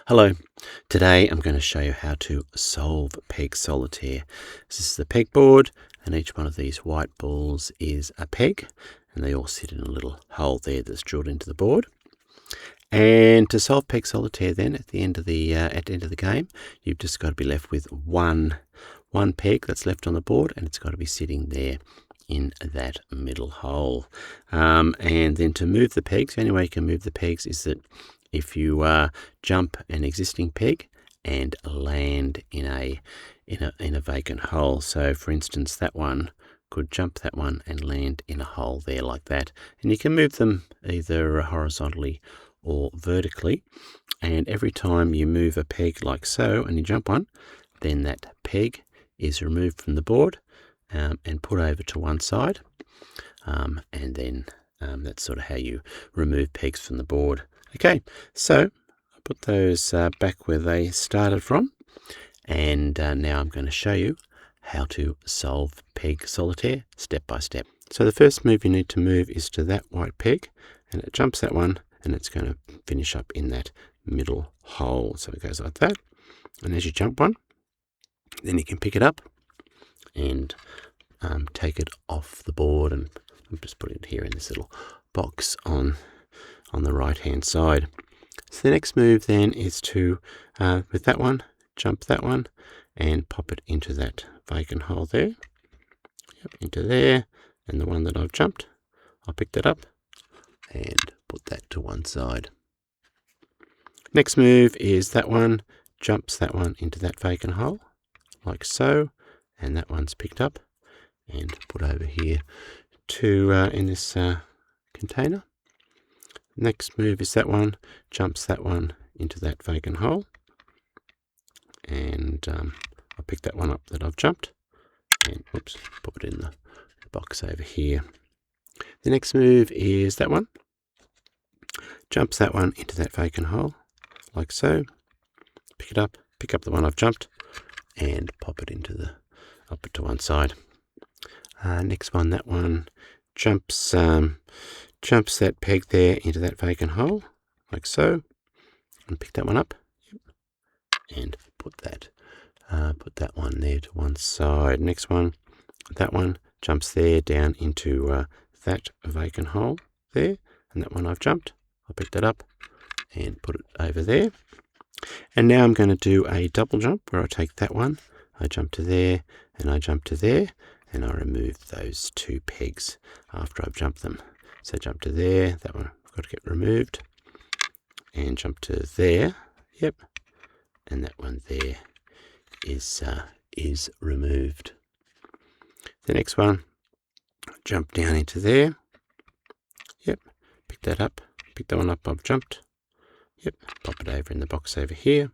Hello, today I'm going to show you how to solve Peg Solitaire. This is the peg board, and each one of these white balls is a peg, and they all sit in a little hole there that's drilled into the board. And to solve Peg Solitaire then, at the end of the game, you've just got to be left with one peg that's left on the board, and it's got to be sitting there in that middle hole. And then to move the pegs, the only way you can move the pegs is that if you jump an existing peg and land in a vacant hole. So for instance, that one could jump that one and land in a hole there like that. And you can move them either horizontally or vertically. And every time you move a peg like so and you jump one, then that peg is removed from the board and put over to one side. And then that's sort of how you remove pegs from the board. Okay, so I put those back where they started from, and now I'm going to show you how to solve Peg Solitaire step by step. So the first move you need to move is to that white peg, and it jumps that one, and it's going to finish up in that middle hole. So it goes like that, and as you jump one, then you can pick it up and take it off the board, and I'm just putting it here in this little box on the right hand side. So the next move then is to with that one, jump that one and pop it into that vacant hole there. Yep, into there, and the one that I've jumped, I'll pick that up and put that to one side. Next move is that one jumps that one into that vacant hole like so, and that one's picked up and put over here to in this container. Next move is that one jumps that one into that vacant hole, and I'll pick that one up that I've jumped and put it in the box over here. The next move is that one jumps that one into that vacant hole like so, pick it up, pick up the one I've jumped and pop it up to one side. Next one, that one jumps that peg there into that vacant hole like so, and pick that one up and put that one there to one side. Next one, that one jumps there down into that vacant hole there, and that one I've jumped, I'll pick that up and put it over there. And now I'm going to do a double jump where I take that one, I jump to there, and I jump to there, and I remove those two pegs after I've jumped them. So jump to there, that one I've got to get removed, and jump to there, yep, and that one there is removed. The next one, jump down into there, yep, pick that up, pick that one up I've jumped, yep, pop it over in the box over here.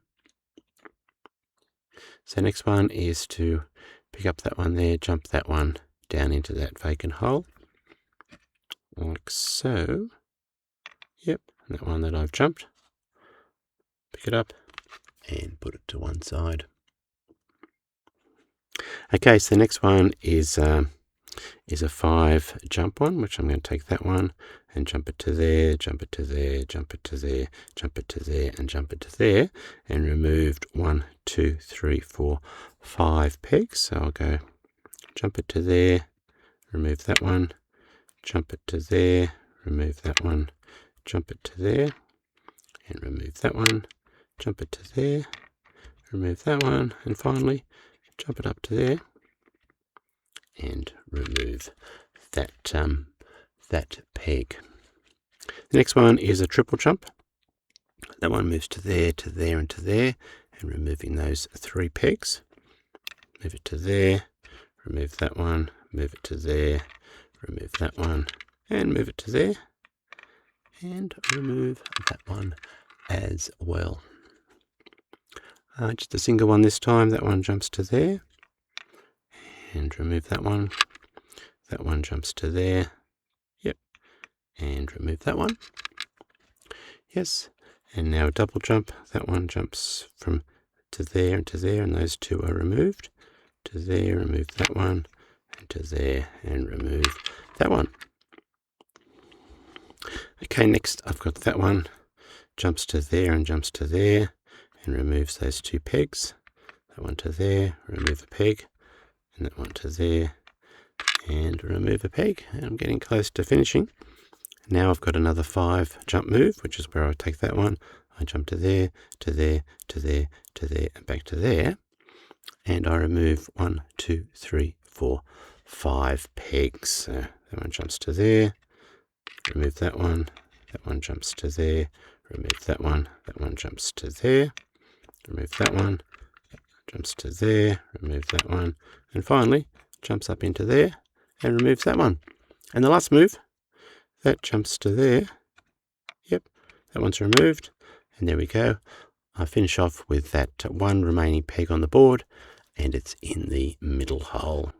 So next one is to pick up that one there, jump that one down into that vacant hole, like so, yep, and that one that I've jumped, pick it up and put it to one side. Okay, so the next one is a 5 jump one, which I'm going to take that one and jump it to there, jump it to there, jump it to there, jump it to there, and jump it to there, and removed 1, 2, 3, 4, 5 pegs. So I'll go jump it to there, remove that one, jump it to there, remove that one, jump it to there, and remove that one, jump it to there, remove that one, and finally jump it up to there and remove that peg. The next one is a triple jump. That one moves to there, and to there, and removing those 3 pegs. Move it to there, remove that one, move it to there, remove that one, and move it to there, and remove that one as well. Just a single one this time. That one jumps to there, and remove that one. That one jumps to there, yep, and remove that one. Yes, and now a double jump. That one jumps from to there and to there, and those 2 are removed. To there, remove that one, and to there, and remove that one. Okay, next I've got that one jumps to there and jumps to there, and removes those 2 pegs. That one to there, remove a peg, and that one to there, and remove a peg. And I'm getting close to finishing. Now I've got another 5 jump move, which is where I take that one. I jump to there, to there, to there, to there, and back to there. And I remove 1, 2, 3, 4, 5 pegs. So that one jumps to there, remove that one jumps to there, remove that one jumps to there, remove that one, jumps to there, remove that one, and finally jumps up into there and removes that one. And the last move, that jumps to there. Yep, that one's removed, and there we go. I finish off with that one remaining peg on the board, and it's in the middle hole.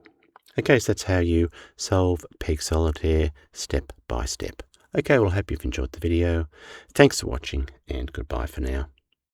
Okay, so that's how you solve Peg Solitaire step by step. Okay, well, I hope you've enjoyed the video. Thanks for watching, and goodbye for now.